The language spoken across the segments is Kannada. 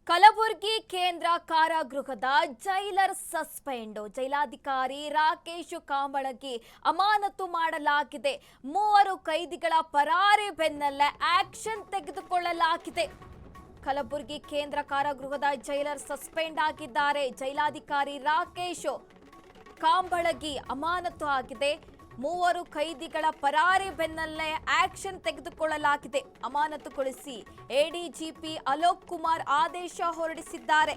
ಕಲಬುರಗಿ ಕೇಂದ್ರ ಕಾರಾಗೃಹದ ಜೈಲರ್ ಸಸ್ಪೆಂಡ್. ಜೈಲಾಧಿಕಾರಿ ರಾಕೇಶ್ ಕಾಂಬಳಗಿ ಅಮಾನತು ಮಾಡಲಾಗಿದೆ. 3 ಕೈದಿಗಳ ಪರಾರಿ ಬೆನ್ನಲ್ಲೇ ಆಕ್ಷನ್ ತೆಗೆದುಕೊಳ್ಳಲಾಗಿದೆ. ಕಲಬುರಗಿ ಕೇಂದ್ರ ಕಾರಾಗೃಹದ ಜೈಲರ್ ಸಸ್ಪೆಂಡ್ ಆಗಿದ್ದಾರೆ. ಜೈಲಾಧಿಕಾರಿ ರಾಕೇಶ್ ಕಾಂಬಳಗಿ ಅಮಾನತು ಆಗಿದೆ. 3 ಕೈದಿಗಳ ಪರಾರಿ ಬೆನ್ನಲ್ಲೇ ಆಕ್ಷನ್ ತೆಗೆದುಕೊಳ್ಳಲಾಗಿದೆ. ಅಮಾನತುಗೊಳಿಸಿ ಎಡಿಜಿಪಿ ಅಲೋಕ್ ಕುಮಾರ್ ಆದೇಶ ಹೊರಡಿಸಿದ್ದಾರೆ.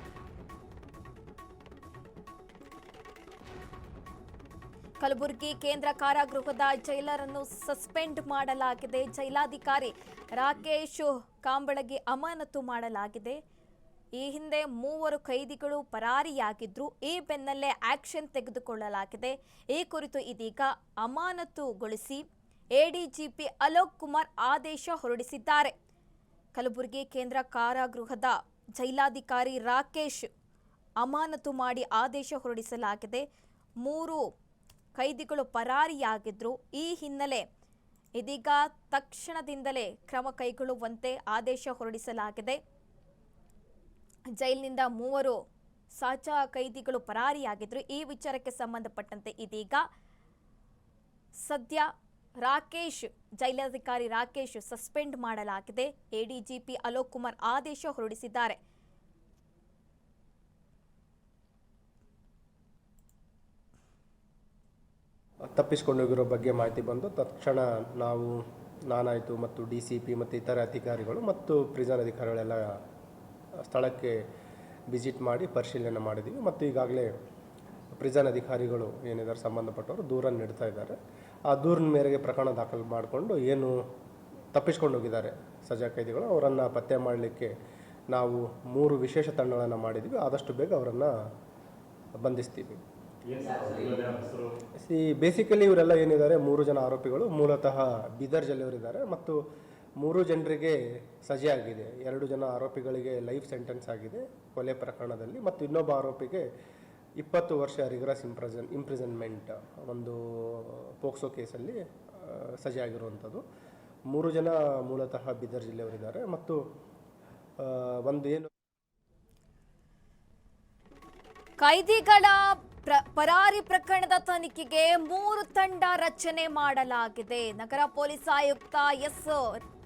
ಕಲಬುರಗಿ ಕೇಂದ್ರ ಕಾರಾಗೃಹದ ಜೈಲರ್ ಅನ್ನು ಸಸ್ಪೆಂಡ್ ಮಾಡಲಾಗಿದೆ. ಜೈಲಾಧಿಕಾರಿ ರಾಕೇಶ್ ಕಾಂಬಳಗಿ ಅಮಾನತು ಮಾಡಲಾಗಿದೆ. ಈ ಹಿಂದೆ 3 ಕೈದಿಗಳು ಪರಾರಿಯಾಗಿದ್ರು. ಈ ಬೆನ್ನಲ್ಲೇ ಆಕ್ಷನ್ ತೆಗೆದುಕೊಳ್ಳಲಾಗಿದೆ. ಈ ಕುರಿತು ಇದೀಗ ಅಮಾನತುಗೊಳಿಸಿ ಎಡಿಜಿಪಿ ಅಲೋಕ್ ಕುಮಾರ್ ಆದೇಶ ಹೊರಡಿಸಿದ್ದಾರೆ. ಕಲಬುರಗಿ ಕೇಂದ್ರ ಕಾರಾಗೃಹದ ಜೈಲಾಧಿಕಾರಿ ರಾಕೇಶ್ ಅಮಾನತು ಮಾಡಿ ಆದೇಶ ಹೊರಡಿಸಲಾಗಿದೆ. 3 ಕೈದಿಗಳು ಪರಾರಿಯಾಗಿದ್ರು. ಈ ಹಿನ್ನೆಲೆ ಇದೀಗ ತಕ್ಷಣದಿಂದಲೇ ಕ್ರಮ ಕೈಗೊಳ್ಳುವಂತೆ ಆದೇಶ ಹೊರಡಿಸಲಾಗಿದೆ. ಜೈಲಿನಿಂದ 3 ಸಾಚಾ ಕೈದಿಗಳು ಪರಾರಿಯಾಗಿದ್ರು. ಈ ವಿಚಾರಕ್ಕೆ ಸಂಬಂಧಪಟ್ಟಂತೆ ಇದೀಗ ಸದ್ಯ ಜೈಲಾಧಿಕಾರಿ ರಾಕೇಶ್ ಸಸ್ಪೆಂಡ್ ಮಾಡಲಾಗಿದೆ. ಎಡಿಜಿಪಿ ಅಲೋಕ್ ಕುಮಾರ್ ಆದೇಶ ಹೊರಡಿಸಿದ್ದಾರೆ. ತಪ್ಪಿಸಿಕೊಂಡೋಗಿರೋ ಬಗ್ಗೆ ಮಾಹಿತಿ ಬಂದು ತಕ್ಷಣ ನಾನಾಯಿತು ಮತ್ತು DCP ಮತ್ತು ಇತರ ಅಧಿಕಾರಿಗಳು ಮತ್ತು ಪ್ರಿಸನ್ ಅಧಿಕಾರಿಗಳೆಲ್ಲ ಸ್ಥಳಕ್ಕೆ ವಿಸಿಟ್ ಮಾಡಿ ಪರಿಶೀಲನೆ ಮಾಡಿದ್ದೀವಿ. ಮತ್ತು ಈಗಾಗಲೇ ಪ್ರಿಸನ್ ಅಧಿಕಾರಿಗಳು ಏನಿದ್ದಾರೆ ಸಂಬಂಧಪಟ್ಟವರು ದೂರನ್ನು ನೀಡ್ತಾ ಇದ್ದಾರೆ. ಆ ದೂರಿನ ಮೇರೆಗೆ ಪ್ರಕರಣ ದಾಖಲು ಮಾಡಿಕೊಂಡು ಏನು ತಪ್ಪಿಸ್ಕೊಂಡು ಹೋಗಿದ್ದಾರೆ ಸಜಾ ಕೈದಿಗಳು ಅವರನ್ನು ಪತ್ತೆ ಮಾಡಲಿಕ್ಕೆ ನಾವು 3 ವಿಶೇಷ ತಂಡಗಳನ್ನು ಮಾಡಿದ್ದೀವಿ. ಆದಷ್ಟು ಬೇಗ ಅವರನ್ನು ಬಂಧಿಸ್ತೀವಿ. ಬೇಸಿಕಲಿ ಇವರೆಲ್ಲ ಏನಿದ್ದಾರೆ 3 ಜನ ಆರೋಪಿಗಳು ಮೂಲತಃ ಬೀದರ್ ಜಿಲ್ಲೆಯವರಿದ್ದಾರೆ ಮತ್ತು 3 ಜನರಿಗೆ ಸಜೆ ಆಗಿದೆ. 2 ಜನ ಆರೋಪಿಗಳಿಗೆ ಲೈಫ್ ಸೆಂಟೆನ್ಸ್ ಆಗಿದೆ ಕೊಲೆ ಪ್ರಕರಣದಲ್ಲಿ ಮತ್ತು ಇನ್ನೊಬ್ಬ ಆರೋಪಿಗೆ 20 ವರ್ಷ ರಿಗ್ರೆಸ್ ಇಂಪ್ರಿಸನ್ಮೆಂಟ್ ಒಂದು ಪೋಕ್ಸೋ ಕೇಸಲ್ಲಿ ಸಜೆ ಆಗಿರುವಂಥದ್ದು. 3 ಜನ ಮೂಲತಃ ಬೀದರ್ ಜಿಲ್ಲೆಯವರಿದ್ದಾರೆ ಮತ್ತು ಒಂದು ಏನು ಕೈದಿಗಳ ಪರಾರಿ ಪ್ರಕರಣದ ತನಿಖೆಗೆ 3 ತಂಡ ರಚನೆ ಮಾಡಲಾಗಿದೆ. ನಗರ ಪೊಲೀಸ್ ಆಯುಕ್ತ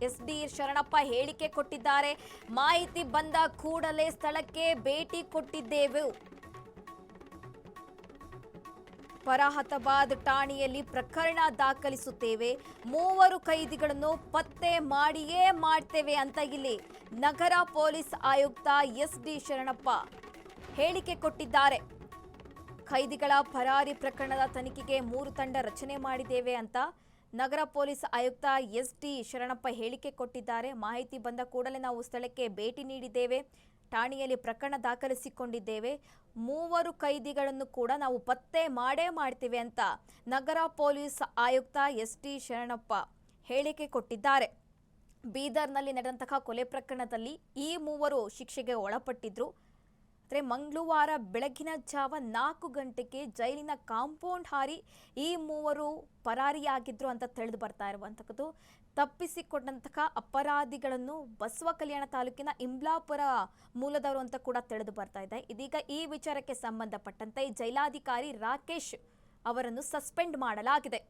SD ಶರಣಪ್ಪ ಹೇಳಿಕೆ ಕೊಟ್ಟಿದ್ದಾರೆ. ಮಾಹಿತಿ ಬಂದ ಕೂಡಲೇ ಸ್ಥಳಕ್ಕೆ ಭೇಟಿ ಕೊಟ್ಟಿದ್ದೇವೆ. ಫರಹಾತಾಬಾದ್ ಠಾಣೆಯಲ್ಲಿ ಪ್ರಕರಣ ದಾಖಲಿಸುತ್ತೇವೆ. 3 ಕೈದಿಗಳನ್ನು ಪತ್ತೆ ಮಾಡಿಯೇ ಮಾಡ್ತೇವೆ ಅಂತ ಇಲ್ಲಿ ನಗರ ಪೊಲೀಸ್ ಆಯುಕ್ತ SD ಶರಣಪ್ಪ ಹೇಳಿಕೆ ಕೊಟ್ಟಿದ್ದಾರೆ. ಕೈದಿಗಳ ಪರಾರಿ ಪ್ರಕರಣದ ತನಿಖೆಗೆ 3 ತಂಡ ರಚನೆ ಮಾಡಿದ್ದೇವೆ ಅಂತ ನಗರ ಪೊಲೀಸ್ ಆಯುಕ್ತ SD ಶರಣಪ್ಪ ಹೇಳಿಕೆ ಕೊಟ್ಟಿದ್ದಾರೆ. ಮಾಹಿತಿ ಬಂದ ಕೂಡಲೇ ನಾವು ಸ್ಥಳಕ್ಕೆ ಭೇಟಿ ನೀಡಿದ್ದೇವೆ. ಠಾಣೆಯಲ್ಲಿ ಪ್ರಕರಣ ದಾಖಲಿಸಿಕೊಂಡಿದ್ದೇವೆ. 3 ಕೈದಿಗಳನ್ನು ಕೂಡ ನಾವು ಪತ್ತೆ ಮಾಡೇ ಮಾಡ್ತೇವೆ ಅಂತ ನಗರ ಪೊಲೀಸ್ ಆಯುಕ್ತ SD ಶರಣಪ್ಪ ಹೇಳಿಕೆ ಕೊಟ್ಟಿದ್ದಾರೆ. ಬೀದರ್ನಲ್ಲಿ ನಡೆದಂತಹ ಕೊಲೆ ಪ್ರಕರಣದಲ್ಲಿ ಈ 3 ಶಿಕ್ಷೆಗೆ ಒಳಪಟ್ಟಿದ್ರು. ಆದರೆ ಮಂಗಳವಾರ ಬೆಳಗಿನ ಜಾವ 4 ಗಂಟೆಗೆ ಜೈಲಿನ ಕಾಂಪೌಂಡ್ ಹಾರಿ ಈ 3 ಪರಾರಿಯಾಗಿದ್ರು ಅಂತ ತಿಳಿದು ಬರ್ತಾ ಇರುವಂಥದ್ದು. ತಪ್ಪಿಸಿಕೊಂಡಂತಹ ಅಪರಾಧಿಗಳನ್ನು ಬಸವ ಕಲ್ಯಾಣ ತಾಲೂಕಿನ ಇಂಬ್ಲಾಪುರ ಮೂಲದವರು ಅಂತ ಕೂಡ ತಿಳಿದು ಬರ್ತಾ ಇದೆ. ಇದೀಗ ಈ ವಿಚಾರಕ್ಕೆ ಸಂಬಂಧಪಟ್ಟಂತೆ ಜೈಲಾಧಿಕಾರಿ ರಾಕೇಶ್ ಅವರನ್ನು ಸಸ್ಪೆಂಡ್ ಮಾಡಲಾಗಿದೆ.